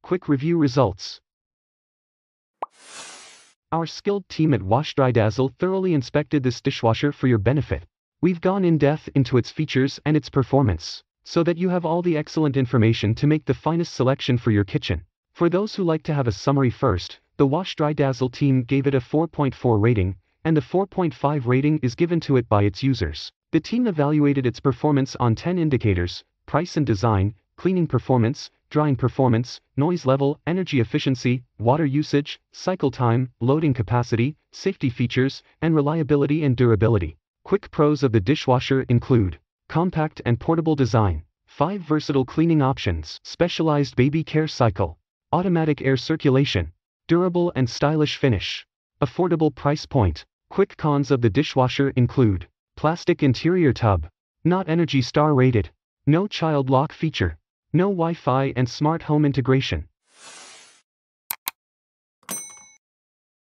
Quick review results. Our skilled team at WashDryDazzle thoroughly inspected this dishwasher for your benefit. We've gone in depth into its features and its performance, so that you have all the excellent information to make the finest selection for your kitchen. For those who like to have a summary first, the WashDryDazzle team gave it a 4.4 rating, and the 4.5 rating is given to it by its users. The team evaluated its performance on 10 indicators: price and design, cleaning performance, drying performance, noise level, energy efficiency, water usage, cycle time, loading capacity, safety features, and reliability and durability. Quick pros of the dishwasher include compact and portable design, 5 versatile cleaning options, specialized baby care cycle, automatic air circulation, durable and stylish finish, affordable price point. Quick cons of the dishwasher include plastic interior tub, not Energy Star rated, no child lock feature, no Wi-Fi and smart home integration.